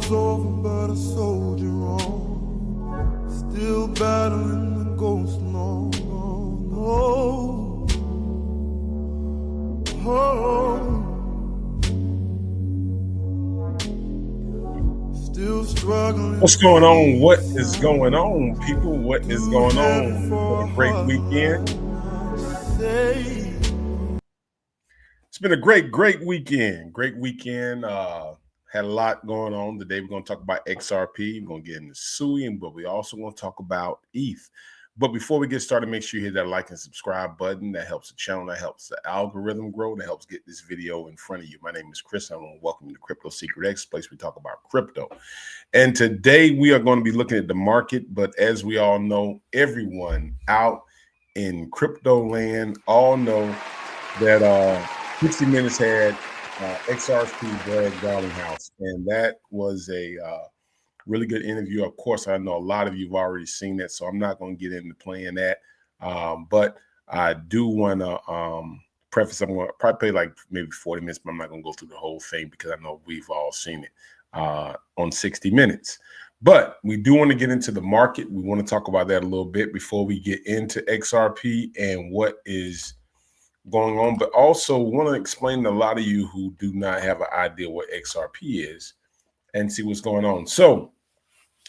war's over, but I soldier on. Still battling the ghost, no, no, no. Oh. Still struggling. What's going on? What is going on, people? What is going on? For a great weekend. It's been a great weekend. Great weekend. Had a lot going on. Today we're going to talk about XRP. We're going to get into SUI, but we also want to talk about ETH. But before we get started, make sure you hit that like and subscribe button. That helps the channel. That helps the algorithm grow. That helps get this video in front of you. My name is Chris. I want to welcome you to Crypto Secret X, place we talk about crypto. And today we are going to be looking at the market. But as we all know, everyone out in crypto land all know that 60 Minutes had XRP Brad Garlinghouse, and that was a really good interview. Of course, I know a lot of you have already seen that, so I'm not going to get into playing that. But I do want to preface, I'm going to probably play like maybe 40 minutes, but I'm not going to go through the whole thing because I know we've all seen it on 60 Minutes. But we do want to get into the market. We want to talk about that a little bit before we get into XRP and what is going on, but also want to explain to a lot of you who do not have an idea what XRP is and see what's going on. So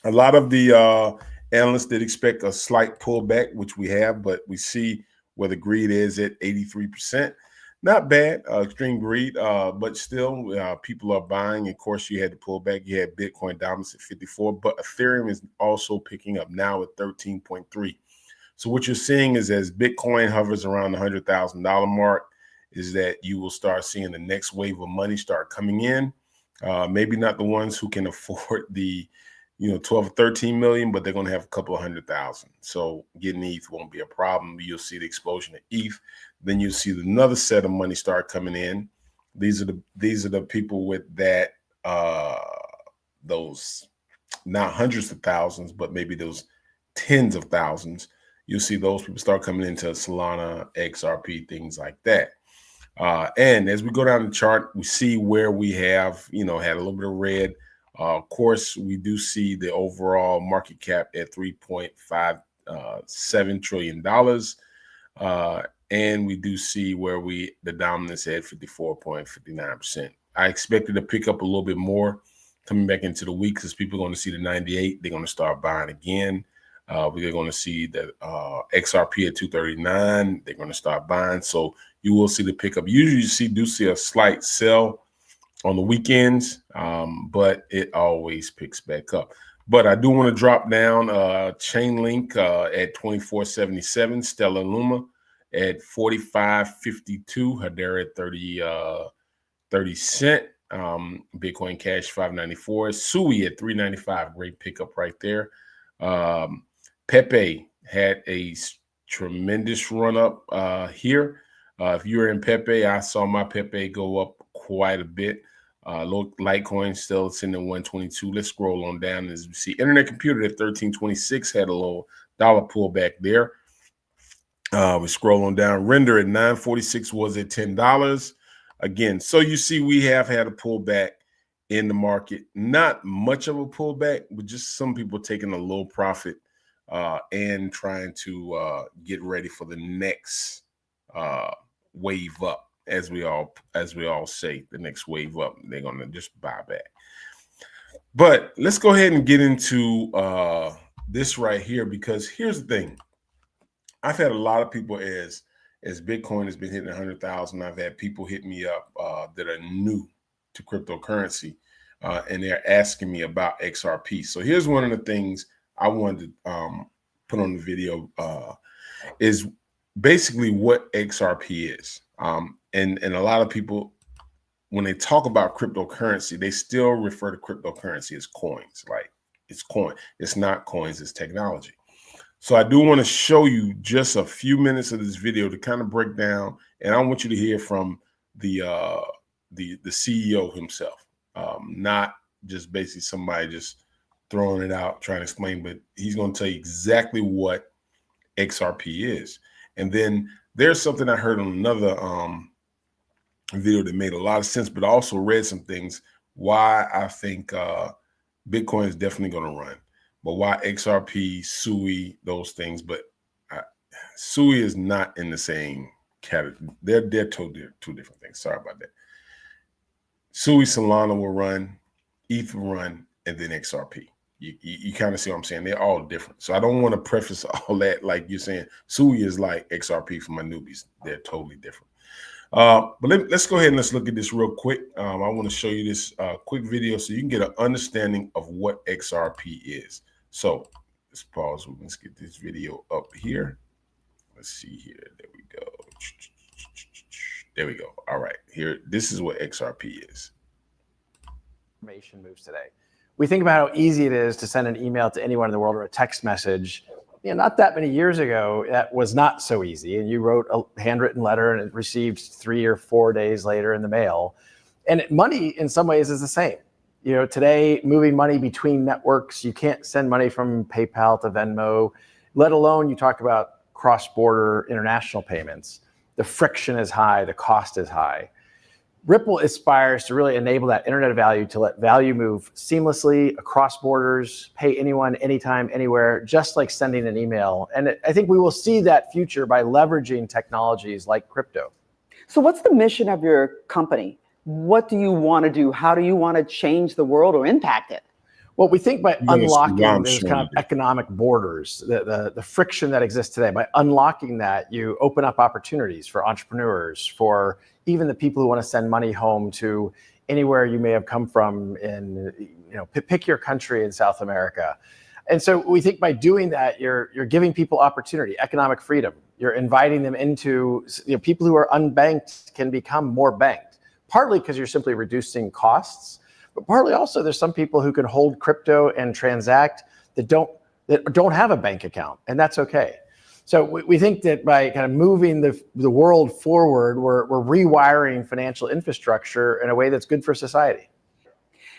a lot of the analysts did expect a slight pullback, which we have, but we see where the greed is at 83%. Not bad, extreme greed, but still people are buying. Of course, you had the pullback. You had Bitcoin dominance at 54, but Ethereum is also picking up now at 13.3. So what you're seeing is as Bitcoin hovers around the $100,000 mark, is that you will start seeing the next wave of money start coming in. Maybe not the ones who can afford the 12 or 13 million, but they're going to have a couple of 100,000. So getting ETH won't be a problem. You'll see the explosion of ETH. Then you'll see another set of money start coming in. These are the people with that those not hundreds of thousands, but maybe those tens of thousands. You'll see those people start coming into Solana, XRP, things like that. And as we go down the chart, we see where we have, had a little bit of red. Of course, we do see the overall market cap at $3.57 trillion. And we do see where the dominance at 54.59%. I expected to pick up a little bit more coming back into the week because people are going to see the 98. They're going to start buying again. We're going to see the XRP at 239. They're going to start buying. So you will see the pickup. Usually you do see a slight sell on the weekends, but it always picks back up. But I do want to drop down Chainlink at 24.77, Stellar Luma at 45.52, Hedera at 30 cent, Bitcoin Cash 5.94, Sui at 3.95. Great pickup right there. Pepe had a tremendous run up here. If you're in Pepe, I saw my Pepe go up quite a bit. Litecoin still sitting at 122. Let's scroll on down as we see Internet Computer at 1326 had a little dollar pullback there. We scroll on down. Render at 946 was at $10 again. So you see we have had a pullback in the market. Not much of a pullback, but just some people taking a low profit and trying to get ready for the next wave up. As we all say, the next wave up, they're gonna just buy back. But let's go ahead and get into this right here, because here's the thing. I've had a lot of people as Bitcoin has been hitting 100,000. I've had people hit me up that are new to cryptocurrency, and they're asking me about XRP. So here's one of the things I wanted to put on the video is basically what XRP is. And a lot of people, when they talk about cryptocurrency, they still refer to cryptocurrency as coins. Like it's coin. It's not coins, it's technology. So I do want to show you just a few minutes of this video to kind of break down, and I want you to hear from the CEO himself, not just basically somebody just throwing it out trying to explain, but he's going to tell you exactly what XRP is. And then there's something I heard on another video that made a lot of sense, but I also read some things why I think Bitcoin is definitely going to run. But why XRP, SUI, those things, but SUI is not in the same category. They're two different things. Sorry about that. SUI, Solana will run, ETH will run, and then XRP. You kind of see what I'm saying? They're all different. So I don't want to preface all that like you're saying SUI is like XRP for my newbies. They're totally different. But let's go ahead and let's look at this real quick. I want to show you this quick video so you can get an understanding of what XRP is. So let's pause. Let's get this video up here. Let's see here. There we go. There we go. All right. Here, this is what XRP is. Information moves today. We think about how easy it is to send an email to anyone in the world or a text message. Not that many years ago, that was not so easy. And you wrote a handwritten letter and it received 3 or 4 days later in the mail. And money in some ways is the same. Today, moving money between networks, you can't send money from PayPal to Venmo, let alone you talk about cross-border international payments. The friction is high, the cost is high. Ripple aspires to really enable that internet of value to let value move seamlessly across borders, pay anyone, anytime, anywhere, just like sending an email. And I think we will see that future by leveraging technologies like crypto. So what's the mission of your company? What do you want to do? How do you want to change the world or impact it? Well, we think by unlocking those kind of economic borders, the friction that exists today, by unlocking that, you open up opportunities for entrepreneurs, for even the people who want to send money home to anywhere you may have come from in, pick your country in South America. And so we think by doing that, you're giving people opportunity, economic freedom. You're inviting them into, people who are unbanked can become more banked, partly because you're simply reducing costs. But partly also, there's some people who can hold crypto and transact that don't have a bank account, and that's okay. So we think that by kind of moving the world forward, we're rewiring financial infrastructure in a way that's good for society.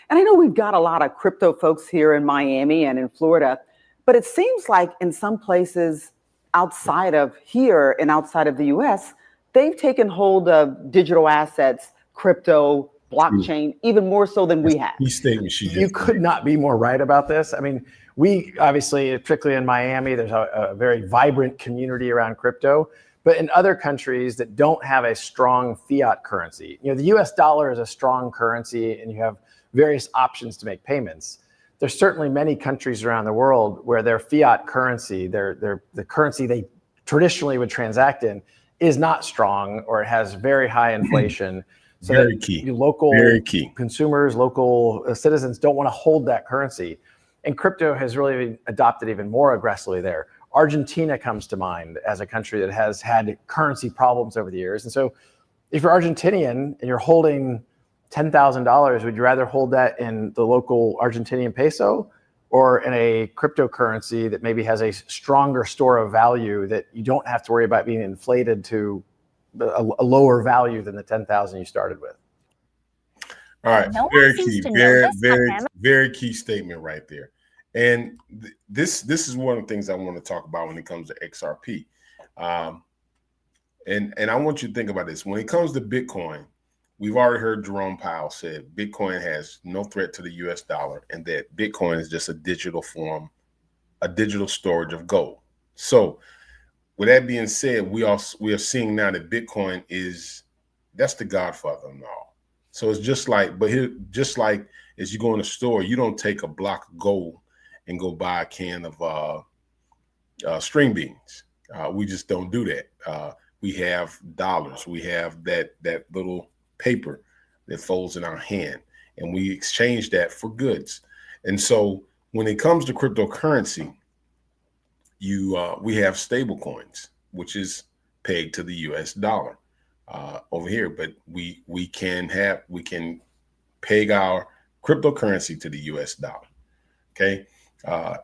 And I know we've got a lot of crypto folks here in Miami and in Florida, but it seems like in some places outside of here and outside of the US, they've taken hold of digital assets, crypto, blockchain, even more so than we have. You could not be more right about this. I mean, we obviously, particularly in Miami, there's a very vibrant community around crypto, but in other countries that don't have a strong fiat currency, the US dollar is a strong currency and you have various options to make payments. There's certainly many countries around the world where their fiat currency, the currency they traditionally would transact in, is not strong or it has very high inflation. So very key. Local consumers, local citizens don't want to hold that currency. And crypto has really adopted even more aggressively there. Argentina comes to mind as a country that has had currency problems over the years. And so if you're Argentinian and you're holding $10,000, would you rather hold that in the local Argentinian peso or in a cryptocurrency that maybe has a stronger store of value that you don't have to worry about being inflated to a lower value than the 10,000 you started with? All right, very key, very key statement right there. And this is one of the things I want to talk about when it comes to XRP. And I want you to think about this. When it comes to Bitcoin, we've already heard Jerome Powell said Bitcoin has no threat to the US dollar and that Bitcoin is just a digital form, a digital storage of gold. So with that being said, we are seeing now that Bitcoin that's the godfather of all. So it's just like, just like as you go in a store, you don't take a block of gold and go buy a can of string beans. We just don't do that. We have dollars. We have that little paper that folds in our hand, and we exchange that for goods. And so when it comes to cryptocurrency, we have stable coins, which is pegged to the US dollar over here, but we can peg our cryptocurrency to the US dollar. Okay.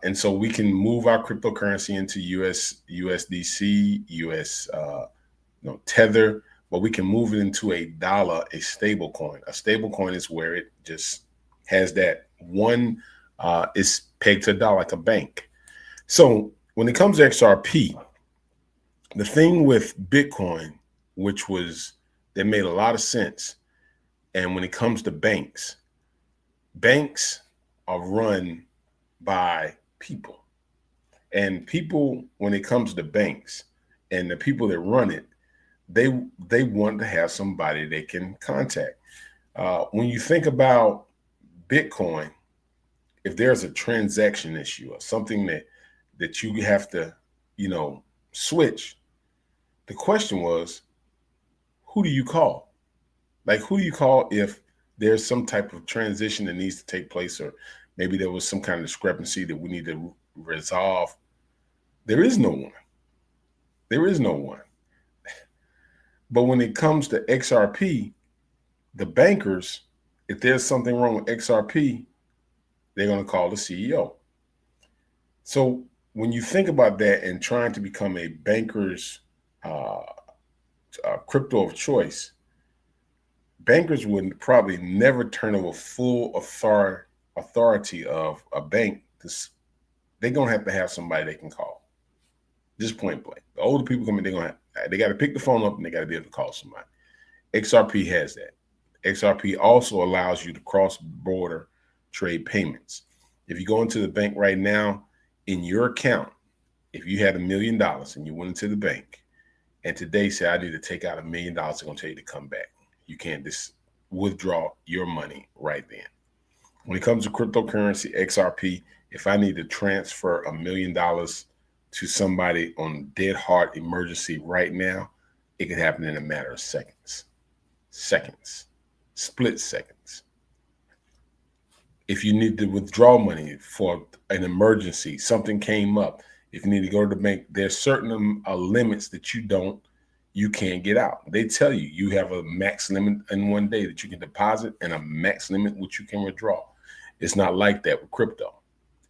And so we can move our cryptocurrency into USDC, US Tether, but we can move it into a dollar, a stable coin. A stable coin is where it just has that one is pegged to a dollar like a bank. So when it comes to XRP, the thing with Bitcoin, that made a lot of sense. And when it comes to banks are run by people. And people, when it comes to banks and the people that run it, they want to have somebody they can contact. When you think about Bitcoin, if there's a transaction issue or something that you have to, switch, the question was, who do you call? Like, who do you call if there's some type of transition that needs to take place, or maybe there was some kind of discrepancy that we need to resolve? There is no one. There is no one. But when it comes to XRP, the bankers, if there's something wrong with XRP, they're going to call the CEO. So when you think about that and trying to become a banker's crypto of choice, bankers would probably never turn over full authority of a bank. They're going to have somebody they can call. Just point blank. The older people come in, they got to pick the phone up and they got to be able to call somebody. XRP has that. XRP also allows you to cross-border trade payments. If you go into the bank right now, in your account, if you had $1 million and you went into the bank and today say, I need to take out $1 million, they're going to tell you to come back. You can't just withdraw your money right then. When it comes to cryptocurrency, XRP, if I need to transfer $1 million to somebody on dead heart emergency right now, it could happen in a matter of seconds. Split seconds. If you need to withdraw money for an emergency, something came up, if you need to go to the bank, there's certain limits that you can't get out. They tell you, you have a max limit in one day that you can deposit and a max limit which you can withdraw. It's not like that with crypto.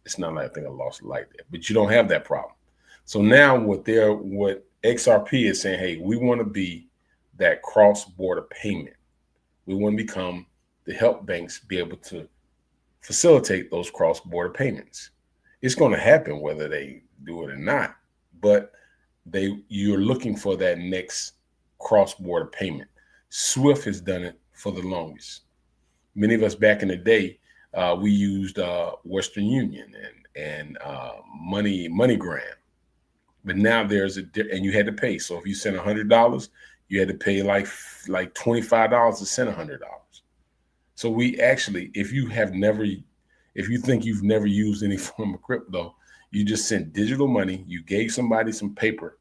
It's not like, I think I lost it like that, but you don't have that problem. So now what XRP is saying, hey, we want to be that cross-border payment. We want to become to help banks be able to facilitate those cross-border payments. It's going to happen whether they do it or not, but you're looking for that next cross-border payment. SWIFT has done it for the longest. Many of us back in the day, we used Western Union and MoneyGram, but now and you had to pay. So if you sent $100, you had to pay like $25 to send $100. So we actually, if you think you've never used any form of crypto, you just sent digital money, you gave somebody some paper,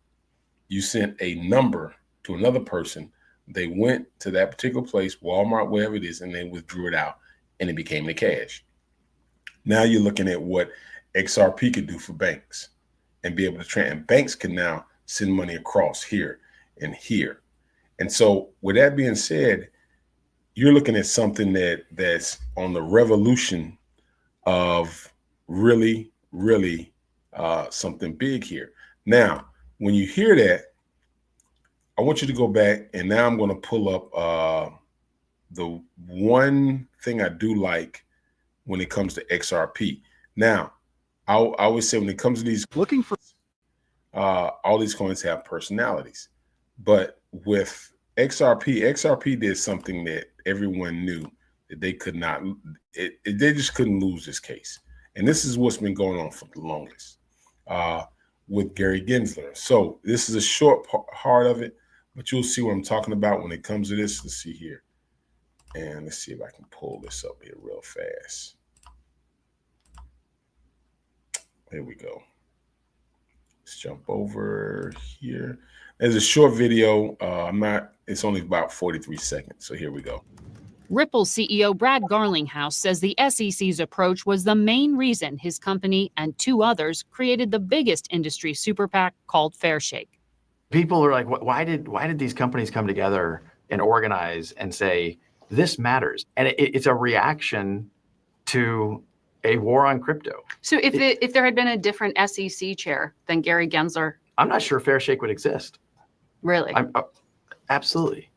you sent a number to another person, they went to that particular place, Walmart, wherever it is, and they withdrew it out, and it became the cash. Now you're looking at what XRP could do for banks and be able to and banks can now send money across here and here. And so with that being said, you're looking at something that's on the revolution of really, really something big here. Now, when you hear that, I want you to go back, and now I'm going to pull up the one thing I do like when it comes to XRP. Now, I always say when it comes to these, looking for all these coins have personalities, but with XRP did something that everyone knew that they could not, they just couldn't lose this case. And this is what's been going on for the longest with Gary Gensler. So this is a short part of it, but you'll see what I'm talking about when it comes to this. Let's see here. And let's see if I can pull this up here real fast. There we go. Let's jump over here. There's a short video. It's only about 43 seconds. So here we go. Ripple CEO Brad Garlinghouse says the SEC's approach was the main reason his company and two others created the biggest industry super PAC called Fairshake. People are like, why did these companies come together and organize and say, this matters? And it's a reaction to a war on crypto. So if there had been a different SEC chair than Gary Gensler, I'm not sure Fairshake would exist. Really? Absolutely.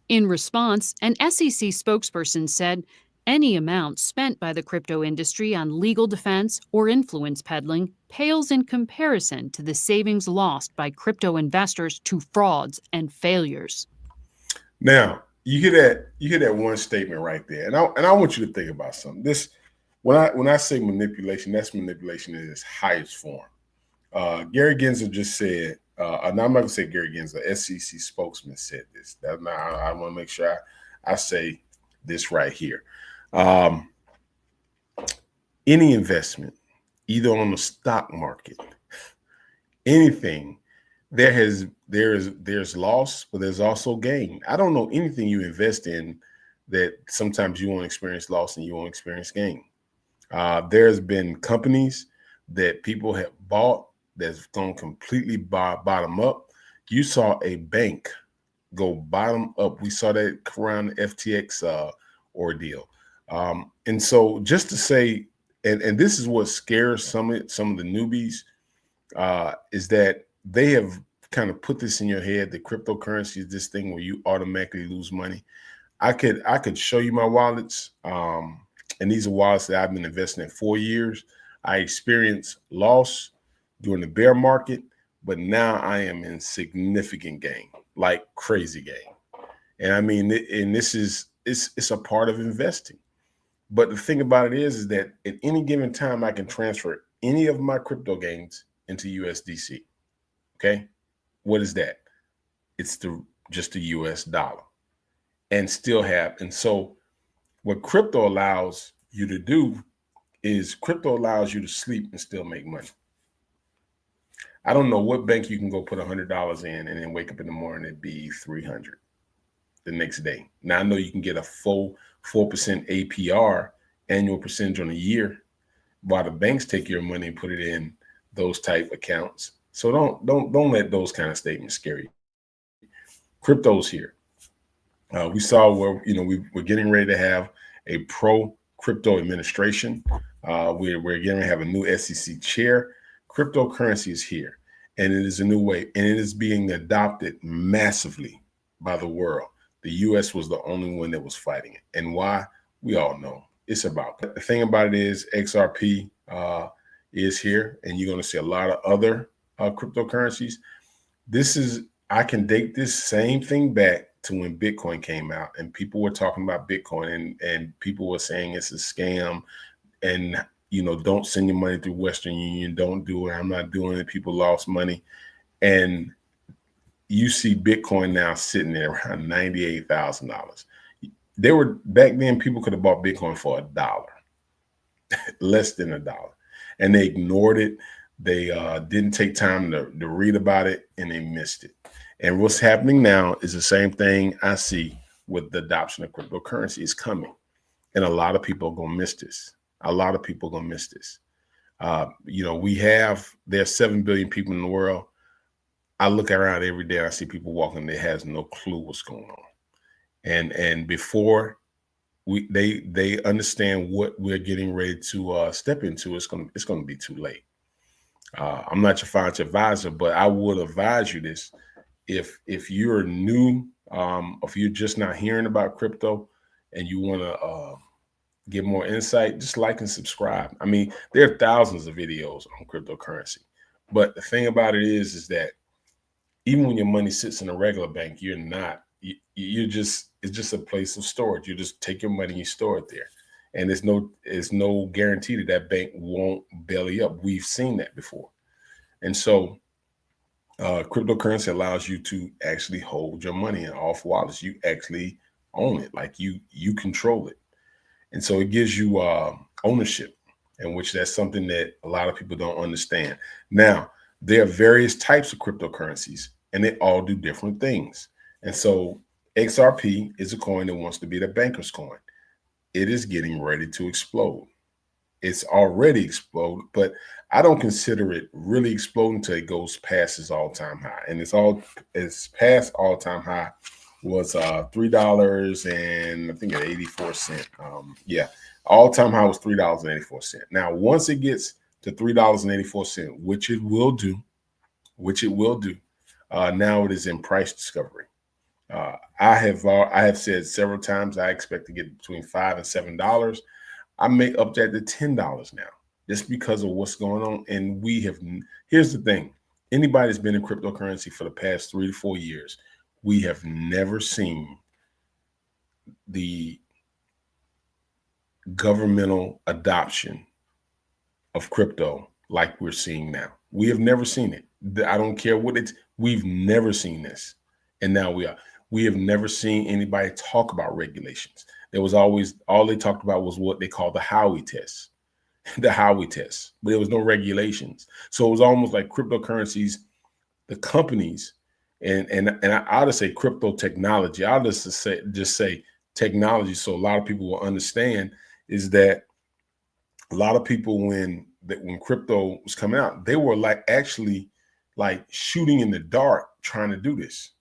In response, an SEC spokesperson said any amount spent by the crypto industry on legal defense or influence peddling pales in comparison to the savings lost by crypto investors to frauds and failures. Now, you hear that one statement right there, and I want you to think about something. This when I say manipulation, that's manipulation in its highest form. Gary Gensler just said, and I'm not gonna say Gary Gensler, SEC spokesman said this. I want to make sure I say this right here. Any investment, either on the stock market, anything, there's loss, but there's also gain. I don't know anything you invest in that sometimes you won't experience loss and you won't experience gain. There's been companies that people have bought that's gone completely bottom up. You saw a bank go bottom up. We saw that around the FTX ordeal. And so just to say, and this is what scares some of the newbies, is that they have kind of put this in your head that cryptocurrency is this thing where you automatically lose money. I could show you my wallets, and these are wallets that I've been investing in 4 years. I experienced loss during the bear market, but now I am in significant gain, like crazy gain. And I mean, and it's a part of investing. But the thing about it is that at any given time, I can transfer any of my crypto gains into USDC. Okay, what is that? It's just the US dollar, and still have. And so what crypto allows you to do is crypto allows you to sleep and still make money. I don't know what bank you can go put $100 in and then wake up in the morning and be 300 the next day. Now I know you can get a full 4% APR, annual percentage on a year, while the banks take your money and put it in those type accounts. So don't let those kind of statements scare you. Crypto's here. We saw where we're getting ready to have a pro crypto administration. We're going to have a new SEC chair. Cryptocurrency is here, and it is a new way, and it is being adopted massively by the world. The U.S. was the only one that was fighting it, and why? We all know. It's about. The thing about it is XRP is here, and you're going to see a lot of other cryptocurrencies. I can date this same thing back to when Bitcoin came out, and people were talking about Bitcoin, and people were saying it's a scam, and don't send your money through Western Union. Don't do it. I'm not doing it. People lost money. And you see Bitcoin now sitting there around $98,000. Back then, people could have bought Bitcoin for $1, less than $1. And they ignored it. They didn't take time to read about it, and they missed it. And what's happening now is the same thing I see with the adoption of cryptocurrency. Is coming. And a lot of people are going to miss this. There's 7 billion people in the world. I look around every day and I see people walking that has no clue what's going on. And before they understand what we're getting ready to step into, it's going to be too late. I'm not your financial advisor, but I would advise you this. If you're new, if you're just not hearing about crypto and you want to get more insight, just like and subscribe. I mean, there are thousands of videos on cryptocurrency, but the thing about it is that even when your money sits in a regular bank, it's just a place of storage. You just take your money and you store it there. And there's no guarantee that bank won't belly up. We've seen that before. And so cryptocurrency allows you to actually hold your money in off wallets. You actually own it, like you control it. And so it gives you ownership, in which that's something that a lot of people don't understand. Now, there are various types of cryptocurrencies, and they all do different things. And so XRP is a coin that wants to be the banker's coin. It is getting ready to explode. It's already exploded, but I don't consider it really exploding until it goes past its all-time high. And it's past all-time high was $3 and I think at 84 cents. All-time high was $3.84. Now, once it gets to $3.84, which it will do, now it is in price discovery. I have said several times I expect to get between $5 and $7. I may up that to $10 now, just because of what's going on. And here's the thing: anybody that's been in cryptocurrency for the past 3 to 4 years, we have never seen the governmental adoption of crypto like we're seeing now. We have never seen it. I don't care what it's, we've never seen this. And now we are. We have never seen anybody talk about regulations. There was always, all they talked about was what they call the Howey test, the Howey test, but there was no regulations. So it was almost like cryptocurrencies, the companies, and I ought to say crypto technology. I'll just say technology, so a lot of people will understand, is that a lot of people when crypto was coming out, they were actually shooting in the dark trying to do this.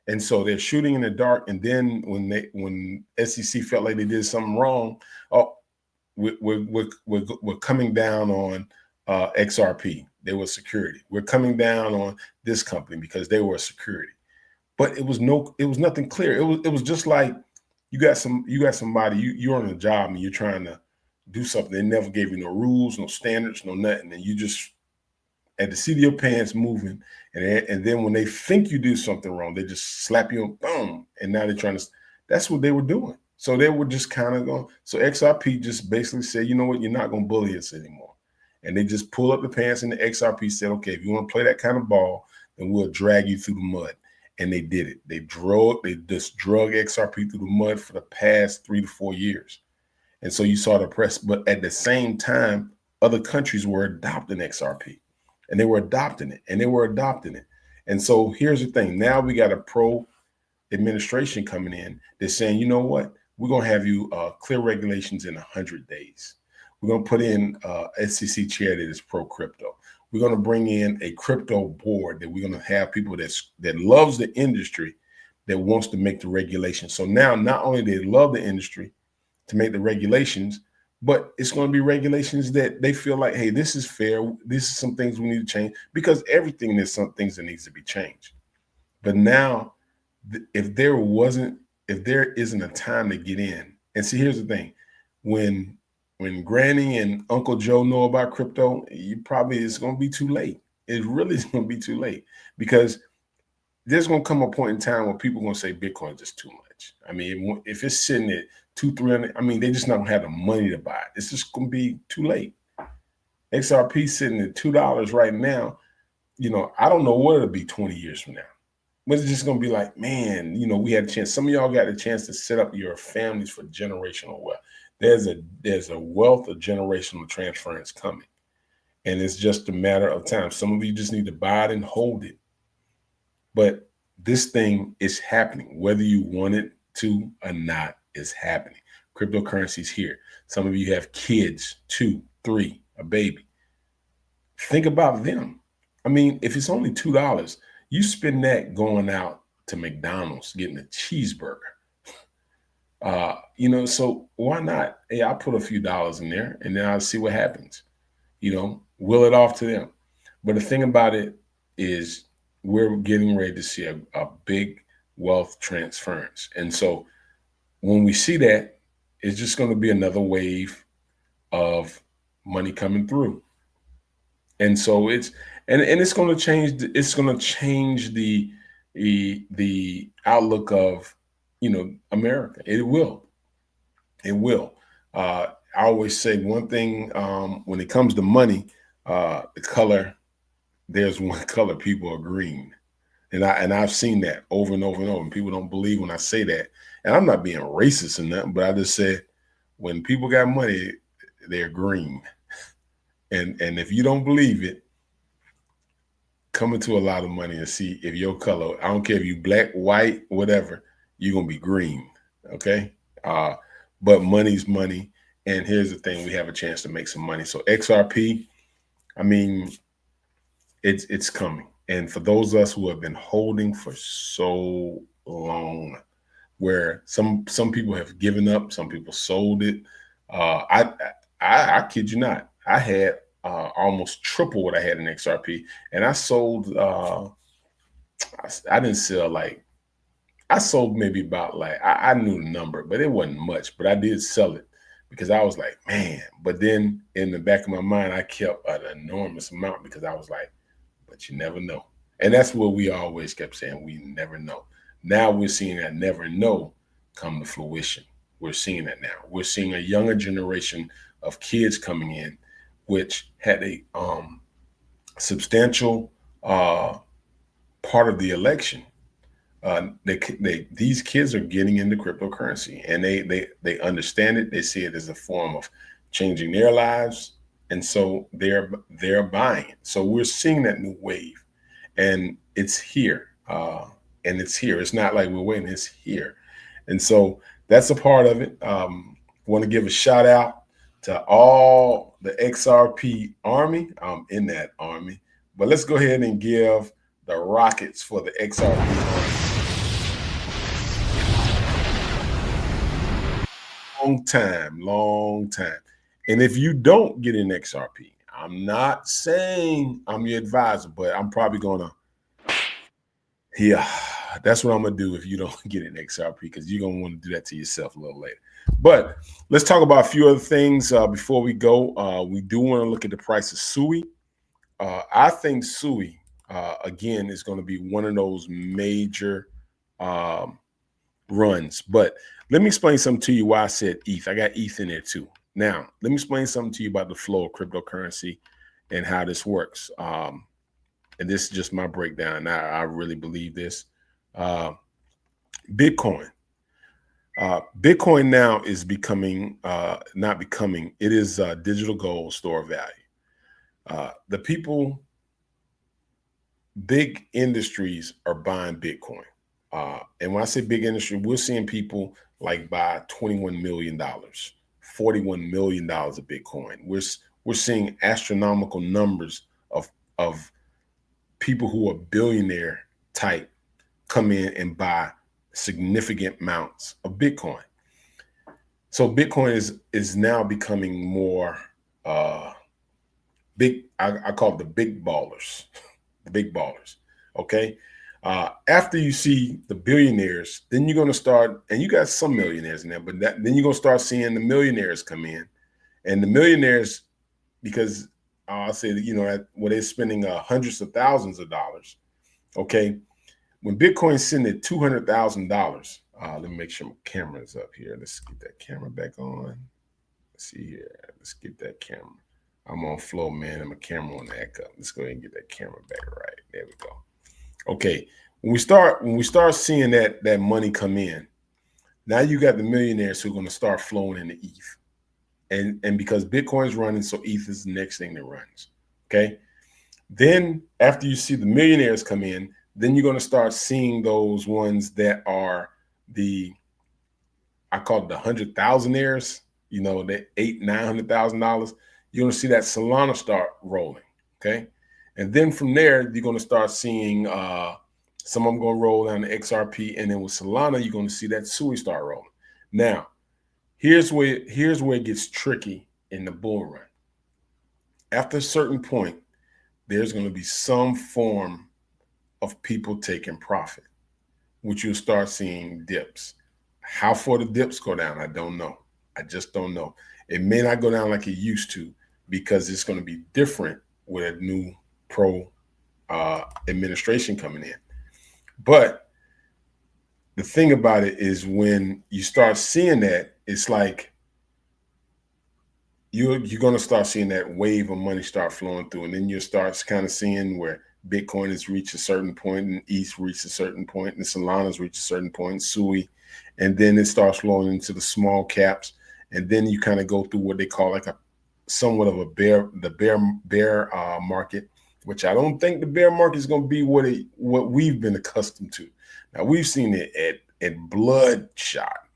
And so they're shooting in the dark. And then when SEC felt like they did something wrong, oh, we're coming down on XRP. They were security. We're coming down on this company because they were security. But it was nothing clear. It was just like you got somebody, you're on a job and you're trying to do something. They never gave you no rules, no standards, no nothing. And you just at the seat of your pants moving. And then when they think you do something wrong, they just slap you and boom. And now they're trying to, that's what they were doing. So they were just kind of going, so XRP just basically said, you know what, you're not going to bully us anymore. And they just pull up the pants, and the XRP said, okay, if you want to play that kind of ball, then we'll drag you through the mud. And they did it. They just drug XRP through the mud for the past 3 to 4 years. And so you saw the press, but at the same time, other countries were adopting XRP, and they were adopting it, and they were adopting it. And so here's the thing. Now we got a pro administration coming in that's saying, you know what? We're going to have you clear regulations in 100 days. We're going to put in SEC chair that is pro crypto. We're going to bring in a crypto board that we're going to have people that loves the industry, that wants to make the regulations. So now not only do they love the industry to make the regulations, but it's going to be regulations that they feel like, hey, this is fair. This is some things we need to change, because everything, there's some things that needs to be changed. But now, if there isn't a time to get in, and see, here's the thing, when Granny and Uncle Joe know about crypto, it's going to be too late. It really is going to be too late, because there's going to come a point in time where people are going to say Bitcoin is just too much. I mean, if it's sitting at 200-300, I mean, they're just not going to have the money to buy it. It's just going to be too late. XRP sitting at $2 right now. You know, I don't know what it'll be 20 years from now. But it's just going to be like, man, you know, we had a chance. Some of y'all got a chance to set up your families for generational wealth. There's a wealth of generational transference coming. And it's just a matter of time. Some of you just need to buy it and hold it. But this thing is happening, whether you want it to or not, is happening. Cryptocurrency is here. Some of you have kids, 2, 3, a baby. Think about them. I mean, if it's only $2, you spend that going out to McDonald's, getting a cheeseburger. You know, so why not? Hey, I'll put a few dollars in there and then I'll see what happens. You know, will it off to them. But the thing about it is we're getting ready to see a big wealth transference. And so when we see that, it's just going to be another wave of money coming through. And so it's going to change the outlook of, you know, America. It will. I always say one thing, when it comes to money, the color, there's one color, people are green. And I've seen that over and over and over. And people don't believe when I say that. And I'm not being racist or nothing, but I just said, when people got money, they're green. And if you don't believe it, come into a lot of money and see if your color, I don't care if you black, white, whatever, you're going to be green. Okay. But money's money. And here's the thing, we have a chance to make some money. So XRP, I mean, it's coming. And for those of us who have been holding for so long, where some people have given up, some people sold it. I kid you not, I had almost triple what I had in XRP, and I sold. I didn't sell I sold maybe about I knew the number, but it wasn't much. But I did sell it because I was like, man. But then in the back of my mind, I kept an enormous amount because I was like, but you never know. And that's what we always kept saying. We never know. Now we're seeing that never know come to fruition. We're seeing that now. We're seeing a younger generation of kids coming in, which had a substantial part of the election. These kids are getting into cryptocurrency, and they understand it. They see it as a form of changing their lives, and so they're buying it. So we're seeing that new wave, and it's here. It's not like we're waiting. It's here, and so that's a part of it. Want to give a shout out to all the XRP Army. I'm in that army, but let's go ahead and give the rockets for the XRP Army. Long time. And if you don't get an XRP, I'm not saying I'm your advisor, but I'm probably gonna, that's what I'm gonna do if you don't get an XRP, because you're gonna want to do that to yourself a little later. But let's talk about a few other things before we go. We do want to look at the price of SUI. I think SUI again is going to be one of those major runs, but let me explain something to you why I said ETH. I got ETH in there too. Now, let me explain something to you about the flow of cryptocurrency and how this works. And this is just my breakdown. I really believe this. Bitcoin. Bitcoin now is becoming, not becoming, it is digital gold, store of value. The people, big industries are buying Bitcoin. And when I say big industry, we're seeing people like buy $21 million, $41 million of Bitcoin. We're seeing astronomical numbers of people who are billionaire type come in and buy significant amounts of Bitcoin. So Bitcoin is now becoming more big. I call it the big ballers, the big ballers. Okay. After you see the billionaires, then you're going to start, and you got some millionaires in there, but then you're going to start seeing the millionaires come in, and the millionaires, because I'll say that, where they're spending hundreds of thousands of dollars. Okay. When Bitcoin's sitting at $200,000, let me make sure my camera is up here. Let's get that camera back on. Let's see here. Let's get that camera. I'm on flow, man, and my camera on the act up. Let's go ahead and get that camera back right. There we go. Okay, when we start seeing that money come in, now you got the millionaires who are going to start flowing into ETH, and because Bitcoin's running, so ETH is the next thing that runs. Okay, then after you see the millionaires come in, then you're going to start seeing those ones that are I call it the 100,000aires. The $800,000-$900,000. You're going to see that Solana start rolling. Okay. And then from there, you're going to start seeing some of them going to roll down the XRP. And then with Solana, you're going to see that SUI start rolling. Now, here's where it gets tricky in the bull run. After a certain point, there's going to be some form of people taking profit, which you'll start seeing dips. How far the dips go down, I don't know. I just don't know. It may not go down like it used to, because it's going to be different with a new pro administration coming in. But the thing about it is, when you start seeing that, it's like you're going to start seeing that wave of money start flowing through, and then you start kind of seeing where Bitcoin has reached a certain point, and ETH reached a certain point, and Solana's reached a certain point, SUI, and then it starts flowing into the small caps, and then you kind of go through what they call like somewhat of a bear market, which I don't think the bear market is going to be what we've been accustomed to. Now, we've seen it at bloodshot,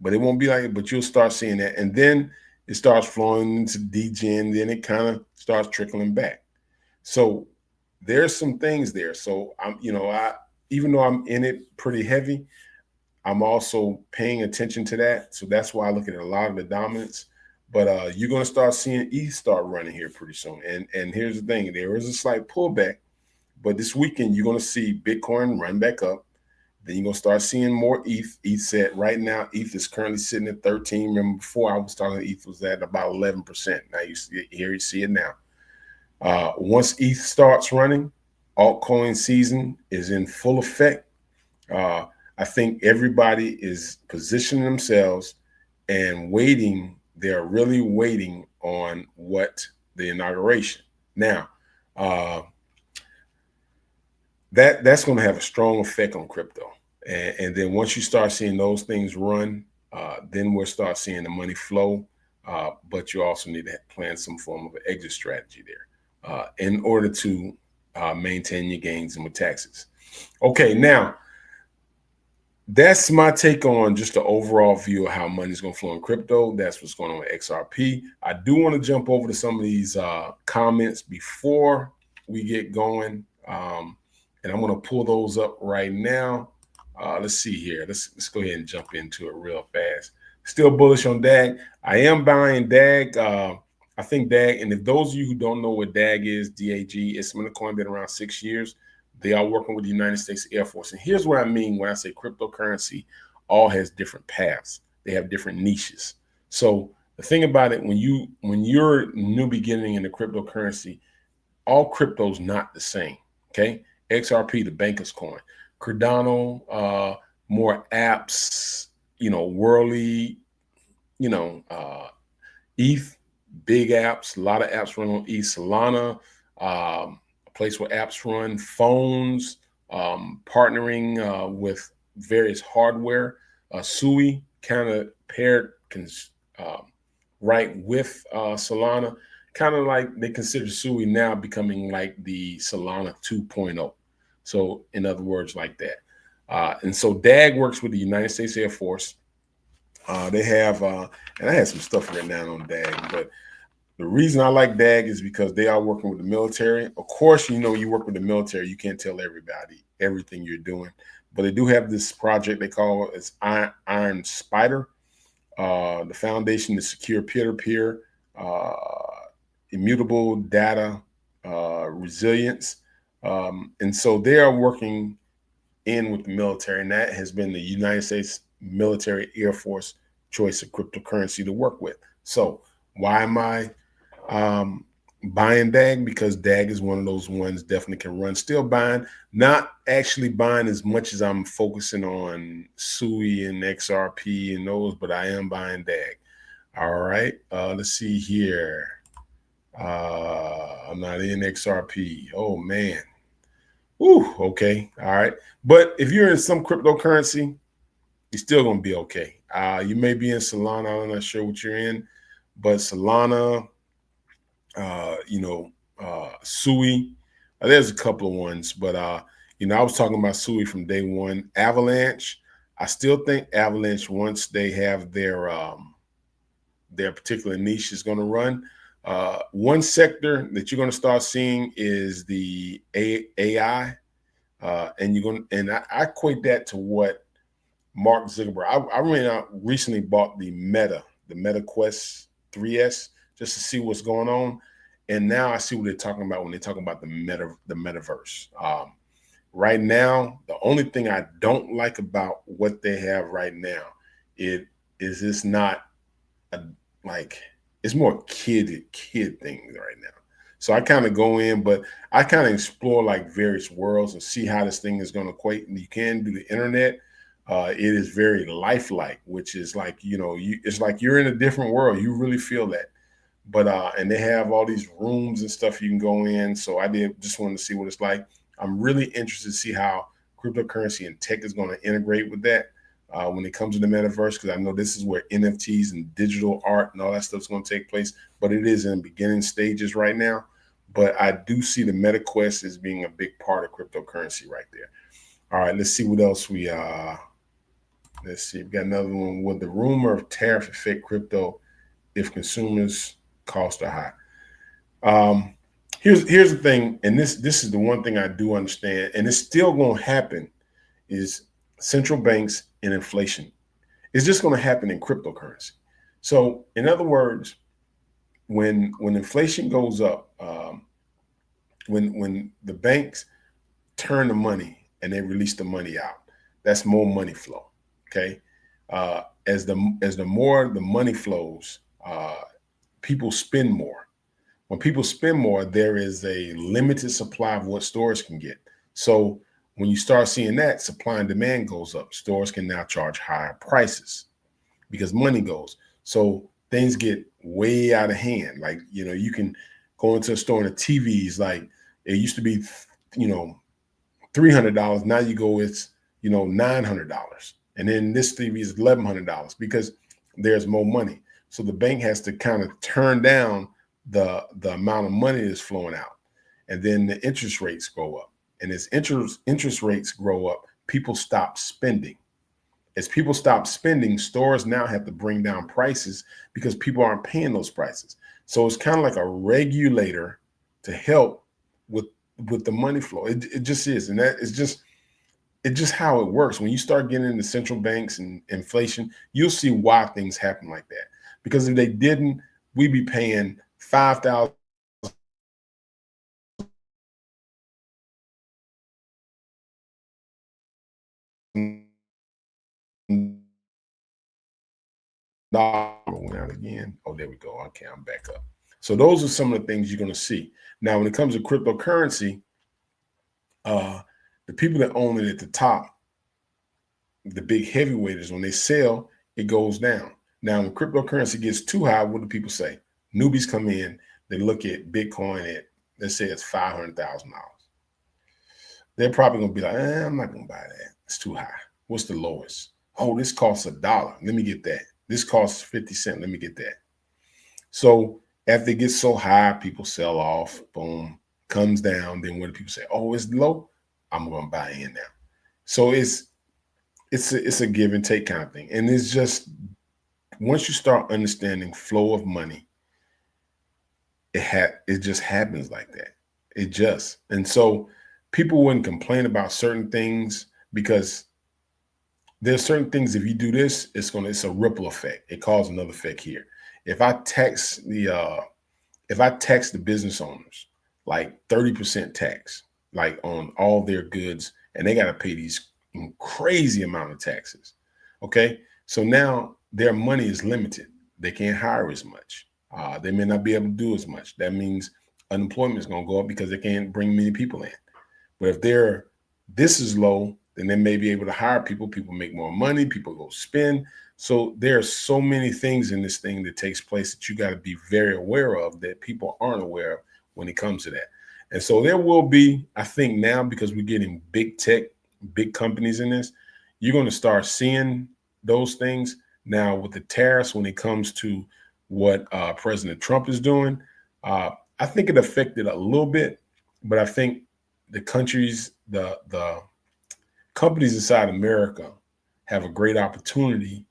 but it won't be like it. But you'll start seeing that, and then it starts flowing into degen, then it kind of starts trickling back. So there's some things there. So even though I'm in it pretty heavy, I'm also paying attention to that. So that's why I look at a lot of the dominance. But you're going to start seeing ETH start running here pretty soon. And here's the thing. There is a slight pullback. But this weekend, you're going to see Bitcoin run back up. Then you're going to start seeing more ETH. ETH set right now, ETH is currently sitting at 13. Remember, before I was talking, ETH was at about 11%. Now you see it now. Once ETH starts running, altcoin season is in full effect. I think everybody is positioning themselves and waiting. They're really waiting on what the inauguration. Now, that's going to have a strong effect on crypto. And then once you start seeing those things run, then we'll start seeing the money flow. But you also need to plan some form of an exit strategy there in order to maintain your gains and with taxes. Okay, now that's my take on just the overall view of how money is going to flow in crypto. That's what's going on with XRP. I do want to jump over to some of these comments before we get going. And I'm going to pull those up right now. Let's see here. Let's go ahead and jump into it real fast. Still bullish on DAG. I am buying DAG. I think DAG, and if those of you who don't know what DAG is, D-A-G, it's been a coin been around 6 years. They are working with the United States Air Force. And here's what I mean when I say cryptocurrency all has different paths. They have different niches. So the thing about it, when you're new beginning in the cryptocurrency, all crypto's not the same. Okay. XRP, the banker's coin. Cardano, more apps, Whirly, ETH, big apps, a lot of apps run on ETH. Solana, a place where apps run, phones, partnering with various hardware. Sui kind of paired right with Solana, kind of like they consider Sui now becoming like the Solana 2.0. So in other words, like that. And so DAG works with the United States Air Force. They have, and I had some stuff written down on DAG, but the reason I like DAG is because they are working with the military. Of course, you work with the military, you can't tell everybody everything you're doing, but they do have this project they call it's Iron Spider, the foundation to secure peer-to-peer, immutable data, resilience. And so they are working in with the military, and that has been the United States military Air Force choice of cryptocurrency to work with. So why am I buying DAG? Because DAG is one of those ones definitely can run. Still buying, not actually buying as much as I'm focusing on SUI and XRP and those, but I am buying DAG. All right, let's see here. I'm not in XRP. Oh man. Ooh, okay. All right. But if you're in some cryptocurrency, you're still going to be okay. You may be in Solana. I'm not sure what you're in, but Solana, Sui, there's a couple of ones, but, I was talking about Sui from day one. Avalanche, I still think Avalanche, once they have their particular niche is going to run. One sector that you're going to start seeing is the AI, and I equate that to what Mark Zuckerberg. I recently bought the Meta Quest 3S just to see what's going on, and now I see what they're talking about when they talk about the metaverse. Right now, the only thing I don't like about what they have right now it's not it's more kid things right now. So I kind of go in, but I kind of explore like various worlds and see how this thing is going to equate. And you can do the internet. It is very lifelike, which is like, it's like you're in a different world. You really feel that. But and they have all these rooms and stuff you can go in. So I just wanted to see what it's like. I'm really interested to see how cryptocurrency and tech is going to integrate with that. When it comes to the metaverse, because I know this is where NFTs and digital art and all that stuff is going to take place, but it is in the beginning stages right now. But I do see the MetaQuest as being a big part of cryptocurrency right there. All right, let's see what else we let's see. We got another one. Would the rumor of tariff affect crypto if consumers' costs are high? Here's the thing, and this is the one thing I do understand, and it's still going to happen, is central banks and inflation. It's just going to happen in cryptocurrency. So in other words, when inflation goes up, when the banks turn the money and they release the money out, that's more money flow. Okay. As the more the money flows, people spend more. When people spend more, there is a limited supply of what stores can get. So when you start seeing that, supply and demand goes up. Stores can now charge higher prices. because money goes. So things get way out of hand. Like, you can go into a store and the TVs, like it used to be, $300. Now you go, it's, $900. And then this TV is $1,100 because there's more money. So the bank has to kind of turn down the amount of money that's flowing out. And then the interest rates go up. And as interest rates grow up, people stop spending. As people stop spending, stores now have to bring down prices because people aren't paying those prices. So it's kind of like a regulator to help with the money flow. It just is. And that is just how it works. When you start getting into central banks and inflation, you'll see why things happen like that. Because if they didn't, we'd be paying $5,000 went out again. Oh, there we go. Okay, I'm back up. So those are some of the things you're going to see. Now, when it comes to cryptocurrency, the people that own it at the top, the big heavyweights, when they sell, it goes down. Now, when cryptocurrency gets too high, what do people say? Newbies come in, they look at Bitcoin at, let's say it's $500,000. They're probably going to be like, I'm not going to buy that. It's too high. What's the lowest? Oh, this costs $1. Let me get that. This costs 50 cents. Let me get that. So after it gets so high, people sell off. Boom, comes down. Then what do people say? Oh, it's low. I'm going to buy in now. So it's a give and take kind of thing. And it's just, once you start understanding flow of money, it just happens like that. It just. And so people wouldn't complain about certain things because there's certain things, if you do this, it's a ripple effect. It causes another effect here. If I tax the business owners like 30% tax, like on all their goods, and they got to pay these crazy amount of taxes. Okay. So now their money is limited. They can't hire as much. They may not be able to do as much. That means unemployment is going to go up because they can't bring many people in. But if this is low, then they may be able to hire people. People make more money. People go spend. So there are so many things in this thing that takes place that you got to be very aware of that people aren't aware of when it comes to that. And so there will be, I think now, because we're getting big tech, big companies in this, you're going to start seeing those things. Now with the tariffs, when it comes to what President Trump is doing, I think it affected a little bit, but I think the countries, the companies inside America have a great opportunity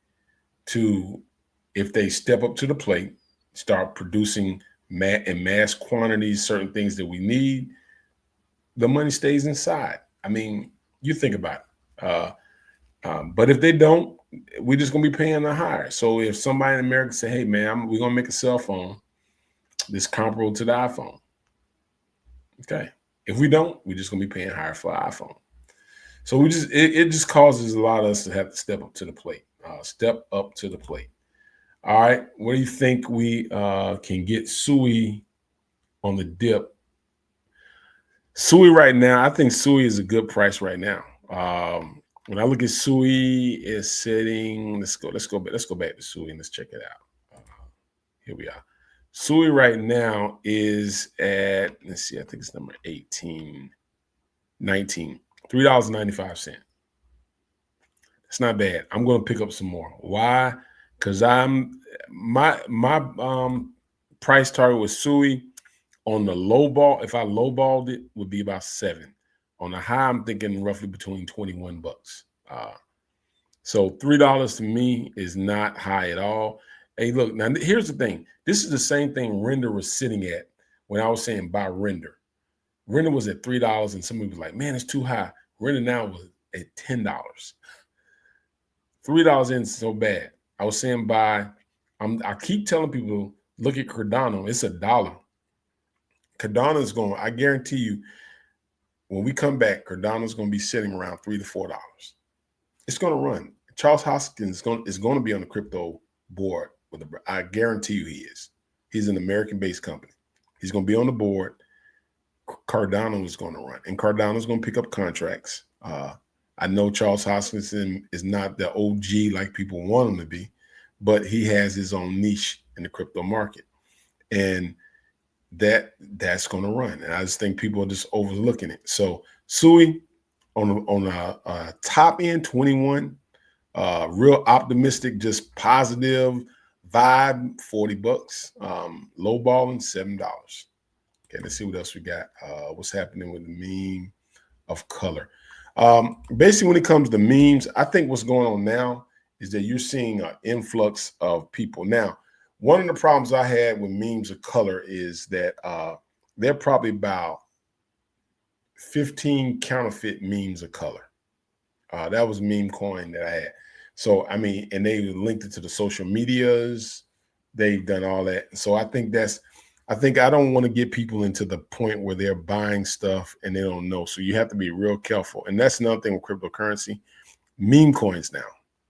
to, if they step up to the plate, start producing in mass quantities, certain things that we need, the money stays inside. I mean, you think about it. But if they don't, we're just going to be paying the higher. So if somebody in America say, hey, man, we're going to make a cell phone that's comparable to the iPhone. Okay. If we don't, we're just going to be paying higher for our iPhone. So it just causes a lot of us to have to step up to the plate. Step up to the plate. All right. What do you think we can get SUI on the dip? SUI right now, I think SUI is a good price right now. When I look at SUI, is sitting. Let's go back to SUI and let's check it out. Here we are. SUI right now is at, let's see, I think it's number 19, $3.95. It's not bad. I'm going to pick up some more. Why? Because my price target with SUI on the low ball, if I lowballed it, would be about 7. On the high, I'm thinking roughly between $21. So $3 to me is not high at all. Hey, look, now here's the thing. This is the same thing Render was sitting at when I was saying buy Render. Render was at $3 and somebody was like, man, it's too high. Render now was at $10. $3 isn't so bad. I was saying buy. I keep telling people, look at Cardano. It's $1. Cardano is going, I guarantee you, when we come back, Cardano is going to be sitting around $3 to $4. It's going to run. Charles Hoskins is going to be on the crypto board. I guarantee you he is. He's an American-based company. He's going to be on the board. Cardano is going to run, and Cardano is going to pick up contracts. I know Charles Hoskins is not the OG like people want him to be, but he has his own niche in the crypto market, and that's going to run. And I just think people are just overlooking it. So Sui on a top end 21, real optimistic, just positive vibe, $40. Low balling $7. Okay, let's see what else we got. What's happening with the meme of color? Basically, when it comes to memes, I think what's going on now is that you're seeing an influx of people. Now, one of the problems I had with memes of color is that they're probably about 15 counterfeit memes of color. That was Meme Coin that I had. So, I mean, and they linked it to the social medias. They've done all that. So I think I don't want to get people into the point where they're buying stuff and they don't know. So you have to be real careful. And that's another thing with cryptocurrency. Meme coins now,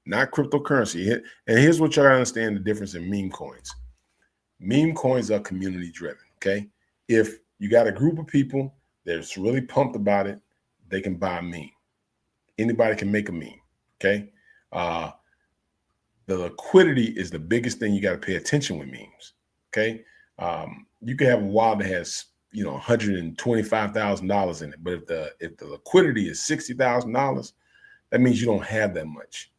not cryptocurrency. And here's what you gotta understand the difference in meme coins. Meme coins are community driven, okay? If you got a group of people that's really pumped about it, they can buy a meme. Anybody can make a meme, okay? The liquidity is the biggest thing you got to pay attention with memes, okay? You can have a wallet that has, $125,000 in it, but if the liquidity is $60,000, that means you don't have that much.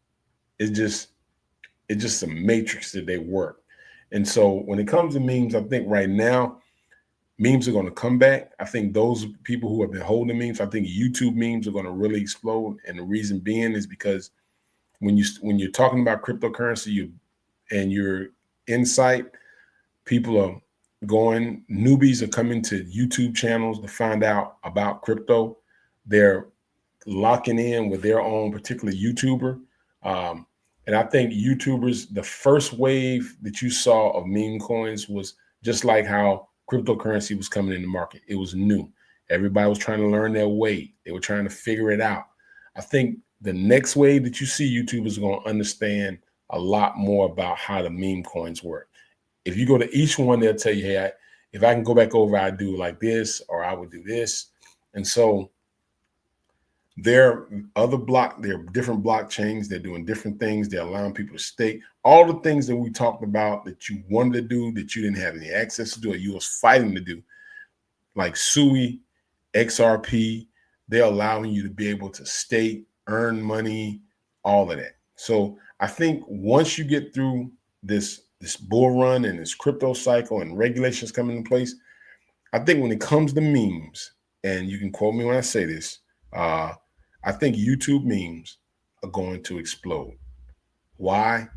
It's just a matrix that they work. And so when it comes to memes, I think right now memes are going to come back. I think those people who have been holding memes, I think YouTube memes are going to really explode. And the reason being is because when you're talking about cryptocurrency, and your insight, people are newbies are coming to YouTube channels to find out about crypto. They're locking in with their own particular YouTuber. And I think YouTubers, the first wave that you saw of meme coins was just like how cryptocurrency was coming in the market. It was new. Everybody was trying to learn their way. They were trying to figure it out. I think the next wave that you see, YouTubers are going to understand a lot more about how the meme coins work. If you go to each one, they'll tell you, hey, if I can go back over, I'd do like this, or I would do this. And so there are different blockchains. They're doing different things. They're allowing people to stake. All the things that we talked about that you wanted to do, that you didn't have any access to do, or you was fighting to do, like Sui, XRP, they're allowing you to be able to stake, earn money, all of that. So I think once you get through this bull run and this crypto cycle and regulations coming into place, I think when it comes to memes, and you can quote me when I say this, I think YouTube memes are going to explode. Why?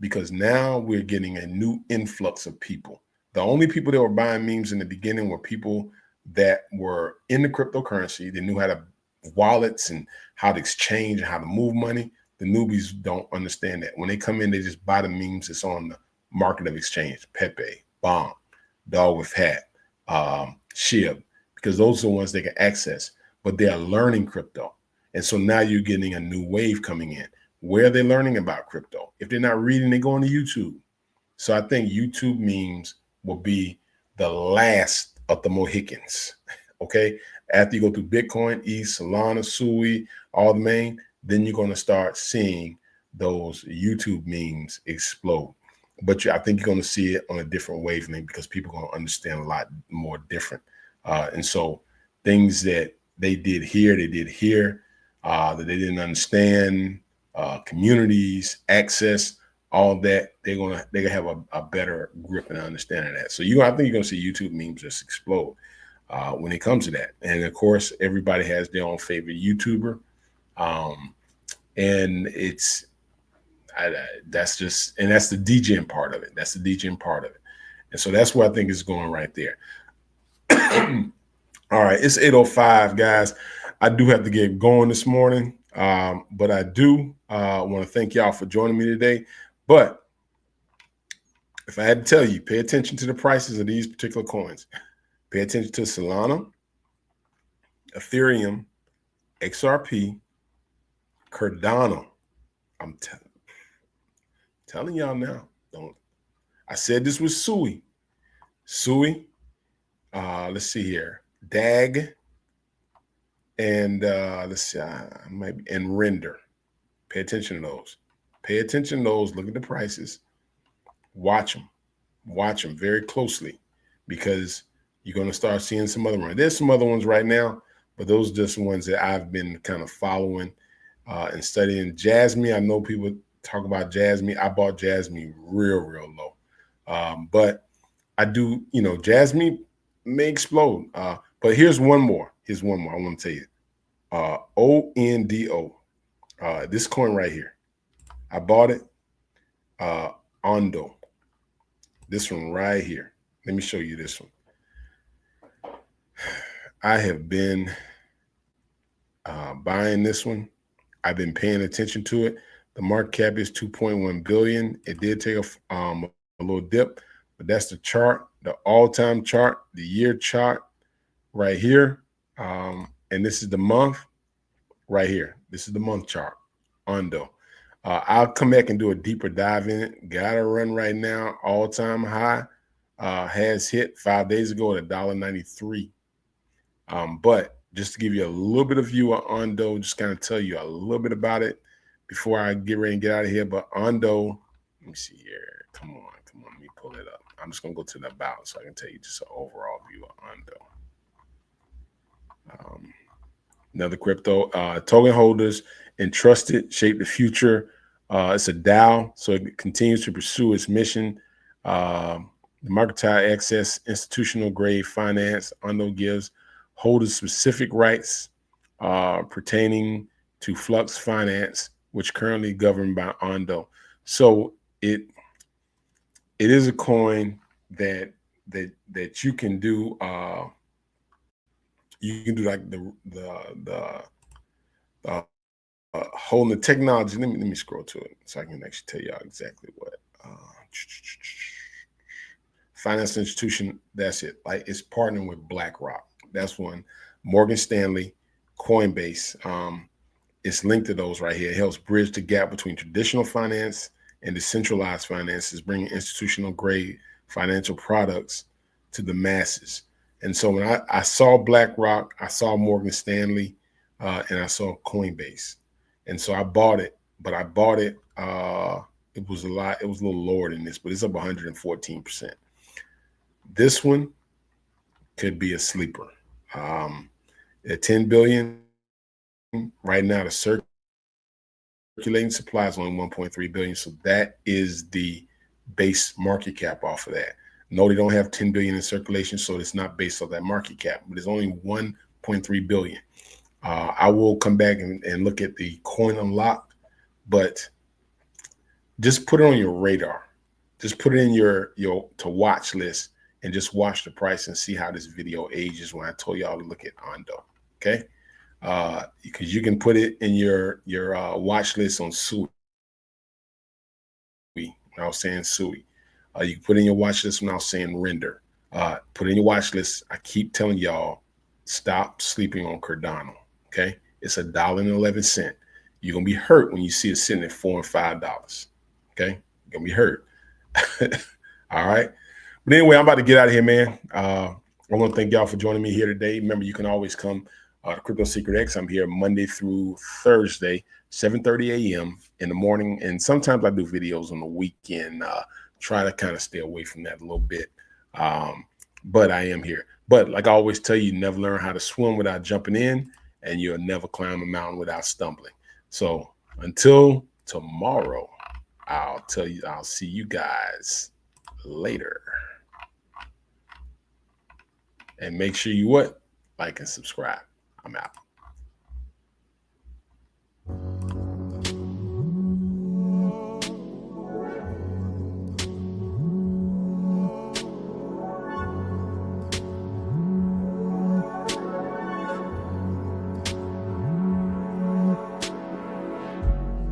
Because now we're getting a new influx of people. The only people that were buying memes in the beginning were people that were in the cryptocurrency. They knew how to wallets and how to exchange and how to move money. The newbies don't understand that. When they come in, they just buy the memes that's on the market of exchange. Pepe, Bomb, Dog with Hat, Shib, because those are the ones they can access. But they are learning crypto. And so now you're getting a new wave coming in. Where are they learning about crypto? If they're not reading, they go on to YouTube. So I think YouTube memes will be the last of the Mohicans. Okay. After you go through Bitcoin, ETH, Solana, Sui, all the main, then you're going to start seeing those YouTube memes explode. But I think you're going to see it on a different wavelength because people are going to understand a lot more different. And so things that they did here, that they didn't understand, communities, access, all that, they're gonna have a better grip and understanding of that. So I think you're gonna see YouTube memes just explode when it comes to that. And of course, everybody has their own favorite YouTuber, and that's the DJing part of it. That's the DJing part of it. And so that's where I think it's going right there. All right, it's 8:05, guys. I do have to get going this morning, but I do want to thank y'all for joining me today. But if I had to tell you, pay attention to the prices of these particular coins. Pay attention to Solana, Ethereum, XRP, Cardano. I'm telling y'all now. I said this was Sui. Let's see here. DAG. And let's see, and Render. Pay attention to those. Look at the prices. Watch them very closely, because you're going to start seeing some other ones. There's some other ones right now, but those are just ones that I've been kind of following and studying. Jasmine, I know people talk about Jasmine. I bought Jasmine real low. But I do, Jasmine may explode. But here's one more. I want to tell you. ONDO. This coin right here. I bought it. Ondo. This one right here. Let me show you this one. I have been buying this one. I've been paying attention to it. The market cap is 2.1 billion. It did take a little dip, but that's the chart, the all-time chart, the year chart right here. And this is the month right here. This is the month chart, Ondo. I'll come back and do a deeper dive in it. Got a run right now, all-time high. Has hit 5 days ago at $1.93. But just to give you a little bit of view of Ondo, just kind of tell you a little bit about it before I get ready and get out of here. But Ondo, let me see here. Come on, let me pull it up. I'm just gonna go to the about so I can tell you just an overall view of Ondo. Another crypto token holders entrusted shape the future. It's a DAO, so it continues to pursue its mission. Democratized access, institutional grade finance. Ondo gives holders specific rights pertaining to Flux Finance, which currently governed by Ondo. So it is a coin that you can do. You can do like the holding the technology. Let me scroll to it so I can actually tell y'all exactly what. Finance institution. That's it. Like, it's partnering with BlackRock. That's one. Morgan Stanley, Coinbase. It's linked to those right here. It helps bridge the gap between traditional finance and decentralized finances, bringing institutional grade financial products to the masses. And so when I saw BlackRock, I saw Morgan Stanley, and I saw Coinbase. And so I bought it, but I bought it. It was a little lower than this, but it's up 114%. This one could be a sleeper. At 10 billion right now, the circulating supply is only 1.3 billion. So that is the base market cap off of that. No, they don't have 10 billion in circulation, so it's not based on that market cap, but it's only 1.3 billion. I will come back and look at the coin unlocked, but just put it on your radar. Just put it in your to watch list and just watch the price and see how this video ages when I told y'all to look at Ondo. Okay. Because you can put it in your watch list on Sui. When I was saying Sui. You can put in your watch list when I was saying Render. Put in your watch list. I keep telling y'all, stop sleeping on Cardano. Okay. It's $1.11. You're going to be hurt when you see it sitting at $4 and $5. Okay. You're going to be hurt. All right. But anyway, I'm about to get out of here, man. I want to thank y'all for joining me here today. Remember, you can always come to Crypto Secret X. I'm here Monday through Thursday, 7:30 a.m. in the morning. And sometimes I do videos on the weekend. Try to kind of stay away from that a little bit. But I am here. But like I always tell you, never learn how to swim without jumping in, and you'll never climb a mountain without stumbling. So until tomorrow, I'll see you guys later. And make sure you like and subscribe. I'm out.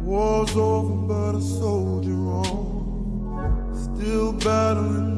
War's over, but a soldier on, still battling